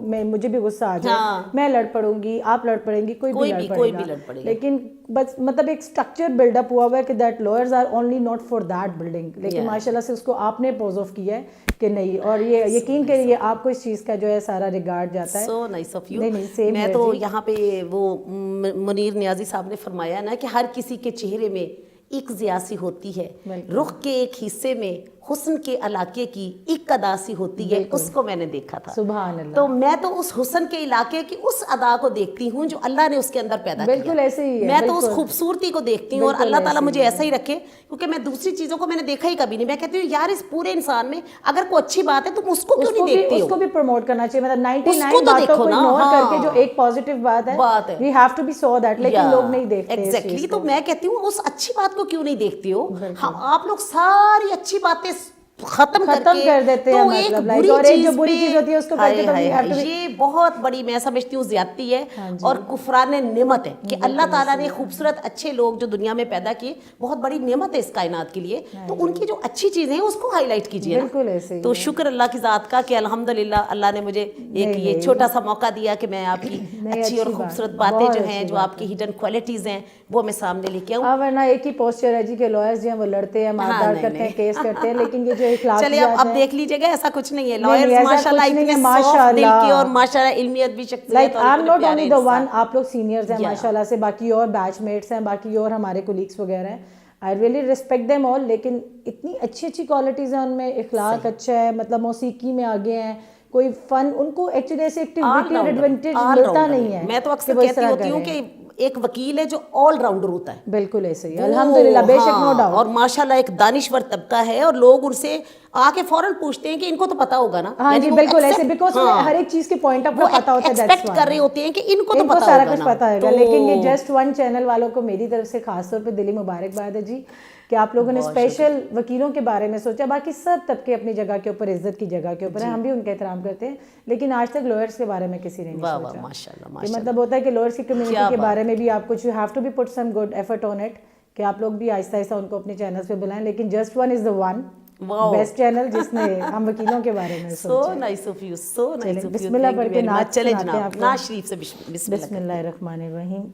مجھے بھی غصہ آ جائے, میں لڑ پڑوں گی, آپ لڑ پڑیں گی, کوئی بھی لڑ پڑے گا, لیکن بس مطلب ایک اسٹرکچر بلڈ اپ ہوا ہوا ہے کہ that lawyers are only not for that building, لیکن ماشاء اللہ سے اس کو آپ نے پوز آف کیا ہے کہ نہیں, اور یہ یقین کریے آپ کو اس چیز کا جو ہے سارا ریگارڈ جاتا ہے. So nice of you. نہیں میں تو یہاں پہ وہ منیر نیازی صاحب نے فرمایا نا کہ ہر کسی کے چہرے میں ایک ضیاسی ہوتی ہے, رخ کے ایک حصے میں حسن کے علاقے کی ایک ادا سی ہوتی ہے, اس کو میں نے دیکھا تھا. سبحان اللہ. تو میں تو اس حسن کے علاقے کی اس ادا کو دیکھتی ہوں جو اللہ نے اس کے اندر پیدا کیا. بالکل ایسے ہی ہے, میں تو اس خوبصورتی کو دیکھتی ہوں, اور اللہ تعالیٰ مجھے ایسا ہی رکھے, کیونکہ میں دوسری چیزوں کو میں نے دیکھا ہی کبھی نہیں. میں کہتی ہوں یار اس پورے انسان میں اگر کوئی اچھی بات ہے تم اس کو کیوں نہیں دیکھتی ہو, اس کو بھی پروموٹ کرنا چاہیے. مطلب 99 باتوں کو اگنور کر کے جو ایک پازیٹیو بات ہے, we have to be saw that, لیکن لوگ نہیں دیکھتے اس چیز کو. تو میں کہتی ہوں اس اچھی بات کو کیوں نہیں دیکھتی ہو. آپ لوگ ساری اچھی باتیں ختم کر دیتے ہیں, مطلب اور ایک جو بری چیز ہوتی ہے اس کو کر کے تو یہ بہت بڑی میں سمجھتی ہوں زیادتی ہے اور کفران نعمت ہے کہ اللہ تعالیٰ نے خوبصورت اچھے لوگ جو دنیا میں پیدا کیے, بہت بڑی نعمت ہے اس کائنات کے لیے, تو ان کی جو اچھی چیزیں ہیں اس کو ہائی لائٹ کیجیے نا. تو شکر اللہ کی ذات کا کہ الحمدللہ اللہ نے مجھے ایک یہ چھوٹا سا موقع دیا کہ میں آپ کی اچھی اور خوبصورت باتیں جو ہیں, جو آپ کی ہڈن کوالٹیز ہیں, وہ میں سامنے لے کے آؤں. ورنہ ایک ہی پوسچر ہے جی کہ لائرز جو ہیں وہ لڑتے ہیں, مار کرتے ہیں, کیس کرتے ہیں, لیکن یہ جو چلیے اب دیکھ لیجیے گا ایسا کچھ نہیں ہے. لائرز ماشاءاللہ اتنے سافٹ دل کے اور ماشاءاللہ علمیت بھی شخصیت, اور ناٹ اونلی دی ون, آپ لوگ سینئرز ہیں ماشاءاللہ سے, باقی اور بیچ میٹس ہیں, باقی اور ہمارے کولیگس وغیرہ ہیں, I really respect them all. لیکن اتنی اچھی اچھی کوالٹیز ہیں ان میں, اخلاق اچھا ہے, مطلب موسیقی میں آگے ہیں, کوئی فن ان کو ایکچولی ایسے ایکٹیویٹی اور ایڈوانٹیج ملتا نہیں ہے. میں تو اکثر کہتی ہوتی ہوں کہ ایک وکیل ہے جو آل راؤنڈر ہوتا ہے. بالکل ایسے ہی الحمدللہ, بے شک نو ڈاؤٹ. اور ماشاءاللہ ایک دانشور طبقہ ہے, اور لوگ ان سے آ کے فوراً پوچھتے ہیں کہ ان کو تو پتا ہوگا نا. ہاں جی بالکل ایسے, بیکاز ہر ایک چیز کے پوائنٹ آف پتا ہوتا ہے, ایکسپیکٹ کر رہے ہوتے ہیں کہ ان کو تو پتا سارا کچھ پتا ہوگا. لیکن یہ جسٹ ون چینل والوں کو میری طرف سے خاص طور پہ دلی مبارکباد ہے جی کہ آپ لوگوں نے اسپیشل وکیلوں کے بارے میں سوچا. باقی سب طبقے اپنی جگہ کے اوپر, عزت کی جگہ کے اوپر ہیں, ہم بھی ان کا احترام کرتے ہیں, لیکن آج تک لوئرس کے بارے میں کسی نے نہیں سوچا. یہ مطلب ہوتا ہے کہ لوئرس کی کمیونٹی کے بارے میں بھی آپ کچھ you have to be put some good effort on it, کہ آپ لوگ بھی آہستہ آہستہ ان کو اپنے چینلز پہ بلائیں. لیکن just one is the one best channel جس نے ہم وکیلوں کے بارے میں سوچا. So nice of you, so nice of you. بسم اللہ پڑھ کے نعت چلے جناب, نعت شریف سے بسم اللہ الرحمن الرحیم.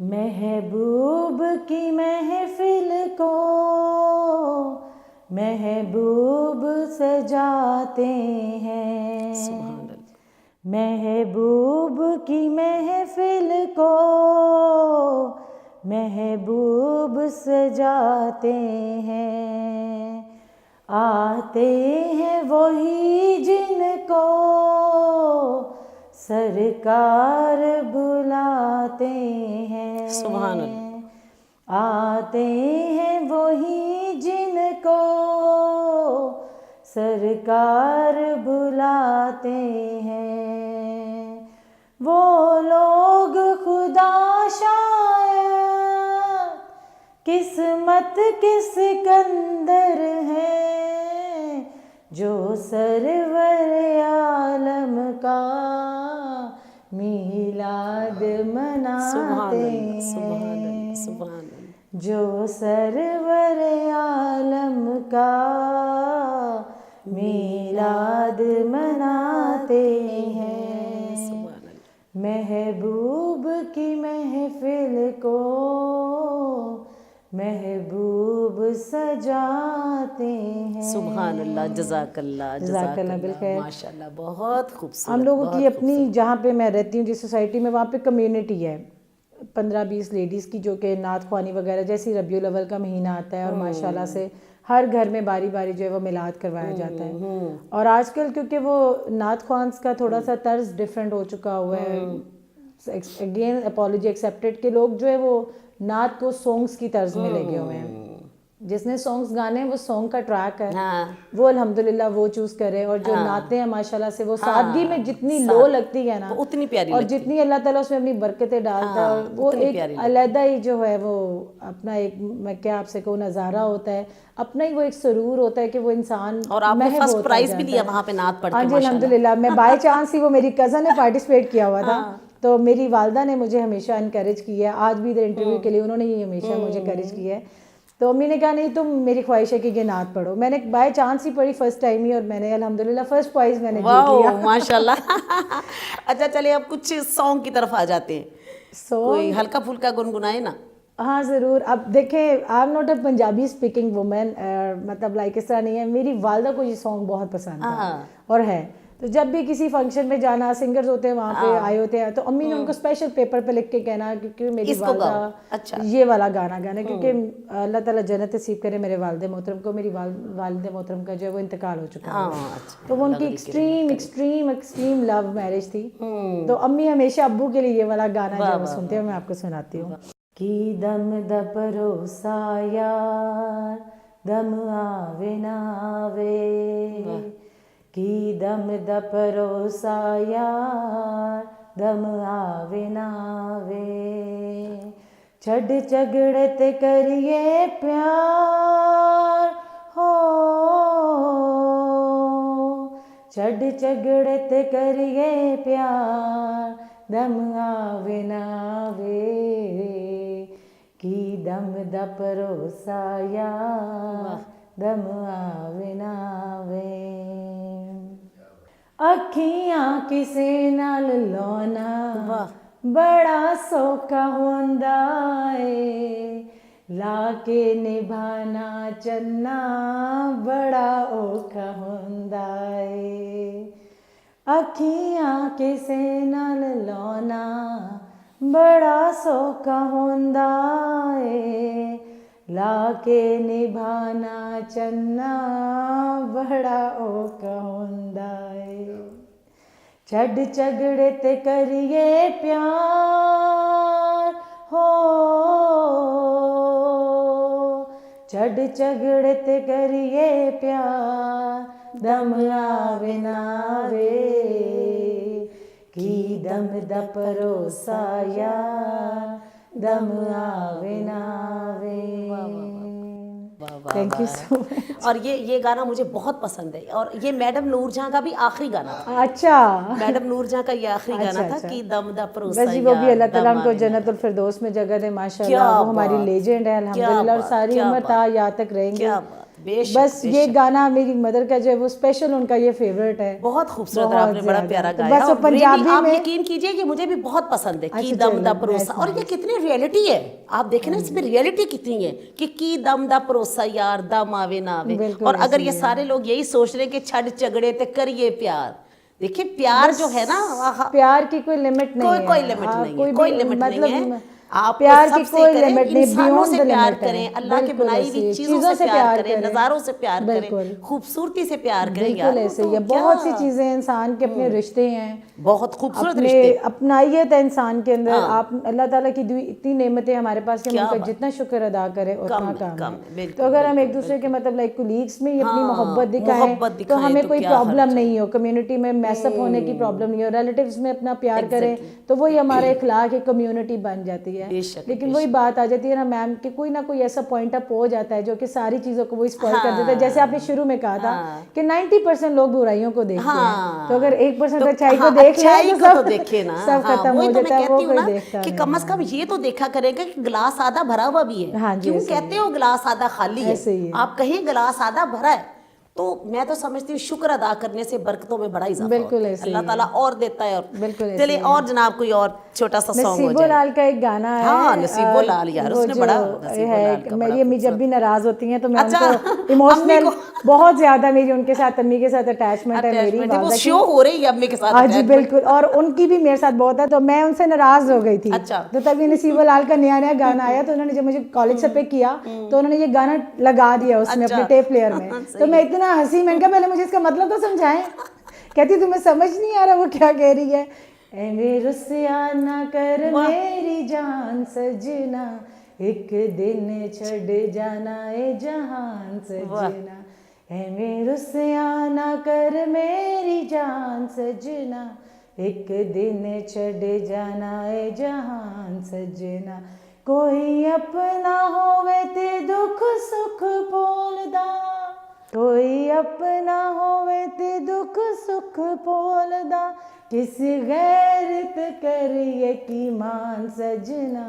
محبوب کی محفل کو محبوب سجاتے ہیں, محبوب کی محفل کو محبوب سجاتے ہیں, آتے ہیں وہی جن کو سرکار بلاتے ہیں. سبحان اللہ. آتے ہیں وہی جن کو سرکار بلاتے ہیں, وہ لوگ خدا شاید قسمت کے سکندر ہیں, جو سرور عالم کا میلاد مناتے ہیں, جو سرور عالم کا میلاد مناتے ہیں, محبوب کی محفل کو محبوب سجاتے ہیں. سبحان اللہ, جزاک اللہ, جزاک اللہ بالخیر. ماشاءاللہ بہت خوبصورت. ہم لوگوں کی اپنی جہاں پہ میں رہتی ہوں جس سوسائٹی میں, وہاں پہ کمیونٹی ہے 15-20 لیڈیز کی, جو کہ نعت خوانی وغیرہ, جیسے ربیع الاول کا مہینہ آتا ہے اور ماشاءاللہ سے ہر گھر میں باری باری جو ہے وہ میلاد کروایا جاتا ہے. اور آج کل کیونکہ وہ نعت خوانس کا تھوڑا سا طرز ڈفرینٹ ہو چکا ہوا ہے, اگین اپالوجی ایکسیپٹیڈ, کہ لوگ جو ہے وہ نعت کو سانگس کی طرز میں لے گئے ہوئے ہیں. جس نے سانگس گانے ہیں وہ سانگ کا ٹریک ہے, وہ الحمدللہ وہ چوز کرے, اور جو نعتیں ہیں ماشاءاللہ سے وہ سادگی میں جتنی لو لگتی ہے نا اتنی پیاری, اور جتنی اللہ تعالیٰ اس میں اپنی برکتیں ڈالتا ہے, وہ ایک علیحدہ ہی جو ہے وہ اپنا ایک, میں کیا آپ سے کہوں, نظارہ ہوتا ہے, اپنا ہی وہ ایک سرور ہوتا ہے کہ وہ انسان. اور آپ نے فرسٹ پرائز بھی لیا وہاں پہ نعت پڑھ کے. ہاں جی الحمدللہ. میں بائی چانس ہی, وہ میری کزن نے پارٹیسپیٹ کیا ہوا تھا, تو میری والدہ نے مجھے ہمیشہ انکریج کیا ہے, آج بھی ادھر انٹرویو کے لیے انہوں نے ہی ہمیشہ مجھے انکریج کیا ہے. تو امی نے کہا نہیں تم میری خواہش ہے کہ یہ نعت پڑھو. میں نے بائی چانس ہی پڑھی فرسٹ ٹائم ہی, اور میں نے الحمدللہ فرسٹ پرائز میں نے جیت لیا. ماشاء اللہ. اچھا چلیے اب کچھ سانگ کی طرف آ جاتے ہیں, کوئی ہلکا پھلکا گنگنائے نا. ہاں ضرور. اب دیکھیں I am not a Punjabi speaking woman, مطلب لائک اس طرح نہیں ہے. میری والدہ کو یہ سانگ بہت پسند تھا اور ہے, تو جب بھی کسی فنکشن میں جانا, سنگرز ہوتے ہیں وہاں پہ آئے ہوتے ہیں, تو امی نے ان کو اسپیشل پیپر پہ لکھ کے کہنا کہ میری والدہ یہ والا گانا گانا, کیونکہ اللہ تعالیٰ جنت نصیب کرے میرے والد محترم کو. میری والد محترم کا جو ہے وہ انتقال ہو چکا ہے, تو وہ ان کی extreme extreme extreme love marriage تھی. تو امی ہمیشہ ابو کے لیے یہ والا گانا جو ہے وہ سنتے ہیں. میں آپ کو سناتی ہوں. کی دم دا پروسا یار دم آوے نہ آوے, کی دم دا پروسا یار دم آوے نہ آوے, چھڈ جھگڑے تے کریے پیار ہو, چھڈ جھگڑے تے کریے پیار دم آوے نہ آوے, کی دم دا پروسا یار دم آوے نہ آوے. اکھیاں کسے نال لانا بڑا سوکھا ہوندا اے, لا کے نبھانا چنا بڑا اوکھا ہوندا اے. اکھیاں کسے نال لانا بڑا سوکھا ہوندا اے, لا کے نبھانا چنا بڑا اوکھا ہوندا اے. چھڈ جھگڑے تے کریے پیار ہو, چھڈ جھگڑے تے کریے پیار دم آوے نہ آوے, کی دم دا پروسا یار دم آوے نہ آوے. تھینک یو سو مچ. اور یہ گانا مجھے بہت پسند ہے, اور یہ میڈم نور جہاں کا بھی آخری گانا تھا. اچھا, میڈم نور جہاں کا یہ آخری گانا تھا کہ دم دا پروسا بس جی وہ بھی اللہ تعالیٰ ان کو جنت الفردوس میں جگہ دے ماشاء اللہ. وہ ہماری لیجنڈ ہے الحمدللہ, اور ساری عمر تا یہاں تک رہیں گے. بس یہ گانا میری مدر کا جو ہے وہ اسپیشل ان کا یہ فیوریٹ ہے. بہت خوبصورت, آپ نے بڑا پیارا گایا. بس پنجابی آپ میں یقین کیجئے کہ مجھے بھی بہت پسند ہے کی دم دا پروسا, اور یہ کتنی ریئلٹی ہے. آپ دیکھیں نا اس میں ریئلٹی کتنی ہے کہ کی دم دا پروسا یار دم آوے نہ آوے. اور اگر یہ سارے لوگ یہی سوچ رہے ہیں کہ چھڈ جھگڑے تے کریے پیار, دیکھیں پیار جو ہے نا, پیار کی کوئی لمٹ نہیں ہے, کوئی لمٹ نہیں ہے, کوئی لمٹ نہیں ہے. آپ پیار کی سب سے کوئی کریں, لمٹ نہیں, انسانوں سے بیونڈ پیار لمٹ کریں, ہے. اللہ کے بنائی ہوئی چیزوں سے پیار کریں, نظاروں سے پیار کریں, خوبصورتی سے پیار کریں. بالکل ایسے ہی ہے. بہت سی چیزیں انسان کے اپنے رشتے ہیں, بہت خوبصورت اپنے رشتے, اپنائیت ہے انسان کے اندر. آپ اللہ تعالیٰ کی دی اتنی نعمتیں ہمارے پاس کہ ہم ان کا جتنا شکر ادا کریں اتنا کم ہے. تو اگر ہم ایک دوسرے کے مطلب لائک کولیگس میں اپنی محبت دکھائیں تو ہمیں کوئی پرابلم نہیں ہو, کمیونٹی میں میس اپ ہونے کی پرابلم نہیں ہو, ریلیٹیوز میں اپنا پیار کریں تو وہی ہمارا اخلاق ایک کمیونٹی بن جاتی ہے. لیکن وہی بات آ جاتی ہے نا میم کہ کوئی نہ کوئی ایسا پوائنٹ اپ ہو جاتا ہے جو کہ ساری چیزوں کو وہ اسپوائل کر دیتا ہے. جیسے آپ نے شروع میں کہا تھا کہ 90% لوگ برائیوں کو دیکھتے ہیں, تو اگر 1% اچھائی کو دیکھ لیں تو سب ختم ہو جاتا ہے. وہ کوئی دیکھتا کہ کم از کم یہ تو دیکھا کرے گا کہ گلاس آدھا بھرا ہوا بھی ہے. کیوں کہتے ہو گلاس آدھا خالی ہے, آپ کہیں گلاس آدھا بھرا ہے تو میں تو سمجھتی ہوں شکر ادا کرنے سے برکتوں میں بڑا اضافہ ہوتا ہے, اللہ تعالیٰ اور دیتا ہے. اور چلے اور جناب کوئی اور چھوٹا سا سانگ ہو جائے. نصیب لال کا ایک گانا ہے. ہاں نصیب لال یار, اس نے بڑا ہے. میری امی جب بھی ناراض ہوتی ہیں تو میں ان کو ایموشنل بہت زیادہ, میری ان کے ساتھ امی کے ساتھ اٹیچمنٹ ہے میری والدہ کی. شو ہو رہی ہے امی کے ساتھ. ہاں جی بالکل, اور ان کی بھی میرے ساتھ بہت ہے, تو میں ان سے ناراض ہو گئی تھی. تو تبھی نصیب لال کا نیا گانا آیا, تو انہوں نے جب مجھے کالج سے پک کیا تو انہوں نے یہ گانا لگا دیا اس میں اپنے ٹیپ پلیئر میں. تو میں اتنا ہنسی, میں نے کہا پہلے مجھے اس کا مطلب تو سمجھائیں. کہتی تمہیں سمجھ نہیں آ رہا وہ کیا کہہ رہی ہے. اے میرے رسیا نہ کر میری جان سجنا, ایک دن چھڑ جانا اے جہان سجنا. اے میرے رسیا نہ کر میری جان سجنا, ایک دن چھڑ جانا اے جہان سجنا. کوئی اپنا ہووے تے دکھ سکھ بولدا, کوئی اپنا ہووے تے دکھ سکھ بولدا, کس غیرت کریے کی مان سجنا.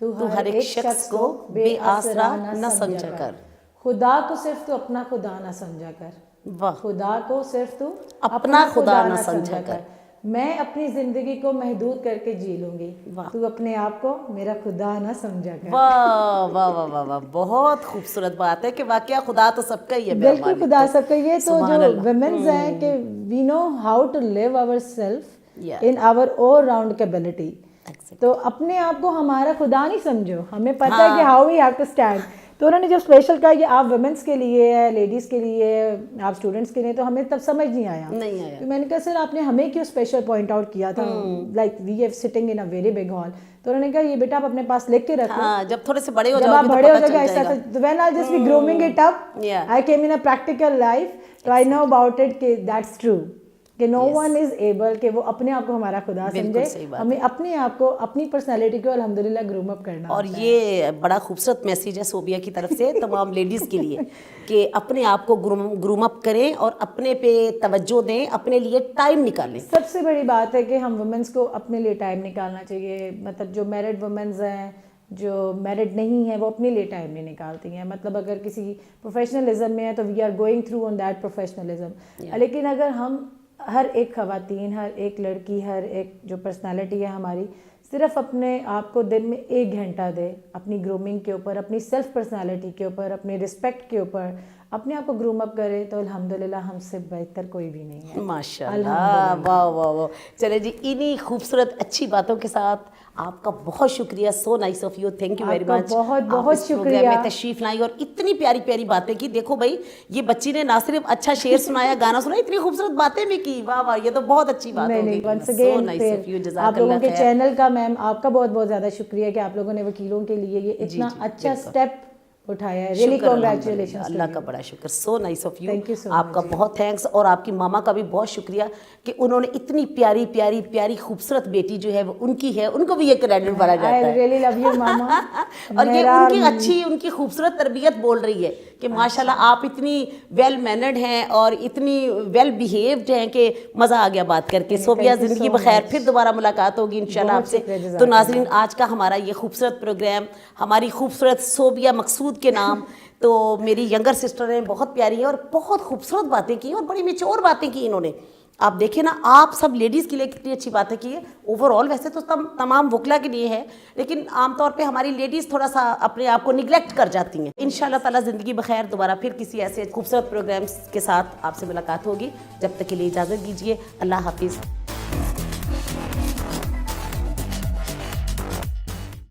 تو ہر ایک شخص کو بے آسرا نہ سمجھا کر. خدا کو صرف تو اپنا خدا نہ سمجھا کر. واہ. خدا کو صرف تو اپنا خدا نہ سمجھا کر. میں اپنی زندگی کو محدود کر کے جی لوں گی, تو اپنے آپ کو میرا خدا نہ سمجھا کر. واہ واہ واہ واہ واہ, بہت خوبصورت بات ہے کہ واقعہ خدا تو سب کا ہی ہے. بالکل خدا سب کا ہی ہے. تو جو ویمنز ہیں کہ we know how to live our self in our all round capability. تو اپنے آپ کو ہمارا خدا نہیں سمجھو, ہمیں پتہ ہے کہ how we have to stand. تو انہوں نے جب اسپیشل کہا کہ آپ ویمنس کے لیے ہے, لیڈیز کے لیے, آپ اسٹوڈنٹس کے لیے, تو ہمیں تب سمجھ نہیں آیا. تو میں نے کہا سر آپ نے ہمیں کیوں اسپیشل پوائنٹ آؤٹ کیا تھا, like we are sitting in a very big hall. تو انہوں نے کہا یہ بیٹا آپ اپنے پاس لکھ کے رکھو, جب تھوڑے سے بڑے ہو جب آپ بڑے ہو جائے گا ایسا. When I just be grooming it up, I came in a practical life, تو آئی نو اباؤٹ اٹ کہ دیٹس ٹرو کہ نو ون از ایبل کہ وہ اپنے آپ کو ہمارا خدا سمجھے. ہمیں اپنے آپ کو, اپنی پرسنالٹی کو الحمدللہ گروم اپ کرنا. اور یہ بڑا خوبصورت میسیج ہے صوبیہ کی طرف سے تمام لیڈیز کے لیے کہ اپنے آپ کو گروم اپ کریں اور اپنے پہ توجہ دیں, اپنے لیے ٹائم نکالیں. سب سے بڑی بات ہے کہ ہم وومنس کو اپنے لیے ٹائم نکالنا چاہیے. مطلب جو میرڈ وومنز ہیں, جو میرڈ نہیں ہیں, وہ اپنے لیے ٹائم نہیں نکالتی ہیں. مطلب اگر کسی پروفیشنلزم میں ہے تو we are going through on that professionalism. لیکن اگر ہم ہر ایک خواتین, ہر ایک لڑکی, ہر ایک جو پرسنالٹی ہے ہماری, صرف اپنے آپ کو دن میں 1 گھنٹہ دے اپنی گرومنگ کے اوپر, اپنی سیلف پرسنالٹی کے اوپر, اپنے رسپیکٹ کے اوپر, اپنے آپ کو گروم اپ کرے, تو الحمدللہ ہم سے بہتر کوئی بھی نہیں ہے. ماشاءاللہ, واہ واہ واہ. چلے جی, انہی خوبصورت اچھی باتوں کے ساتھ آپ کا بہت شکریہ. So nice of you, thank you very much. بہت بہت شکریہ میں تشریف لائی اور اتنی پیاری پیاری باتیں کی. دیکھو بھائی, یہ بچی نے نہ صرف اچھا شعر سنایا, گانا سنایا, اتنی خوبصورت باتیں بھی کی. واہ واہ, یہ تو بہت اچھی بات ہو گئی. ونس اگین آپ لوگوں کے چینل کا میم آپ کا بہت بہت زیادہ شکریہ کہ آپ لوگوں نے وکیلوں کے لیے یہ اتنا اچھا اسٹیپ اٹھایا ہے. Really congratulation. اللہ کا بڑا شکر. So nice of you. Thank you so آپ کا بہت تھینکس. اور آپ کی ماما کا بھی بہت شکریہ کہ انہوں نے اتنی پیاری پیاری پیاری خوبصورت بیٹی جو ہے وہ ان کی ہے, ان کو بھی یہ کریڈٹ بھرا جاتا ہے. I really love you ماما. اور یہ ان کی اچھی, ان کی خوبصورت تربیت بول رہی ہے کہ ماشاءاللہ آپ اتنی ویل مینرڈ ہیں اور اتنی ویل بیہیوڈ ہیں کہ مزہ آ گیا بات کر کے. صوبیہ زندگی بخیر, پھر دوبارہ ملاقات ہوگی انشاءاللہ آپ سے. تو ناظرین, آج کا ہمارا یہ خوبصورت پروگرام ہماری خوبصورت صوبیہ مقصود کے نام, تو میری ینگر سسٹر ہیں, بہت پیاری ہیں اور بہت خوبصورت باتیں کی اور بڑی میچور باتیں کی انہوں نے. آپ دیکھیں نا, آپ سب لیڈیز کے لیے کتنی اچھی باتیں کی ہے. اوور آل ویسے تو تمام وکلا کے لیے ہے, لیکن عام طور پہ ہماری لیڈیز تھوڑا سا اپنے آپ کو نگلیکٹ کر جاتی ہیں. انشاءاللہ تعالیٰ زندگی بخیر, دوبارہ پھر کسی ایسے خوبصورت پروگرامز کے ساتھ آپ سے ملاقات ہوگی. جب تک کے لیے اجازت دیجیے. اللہ حافظ.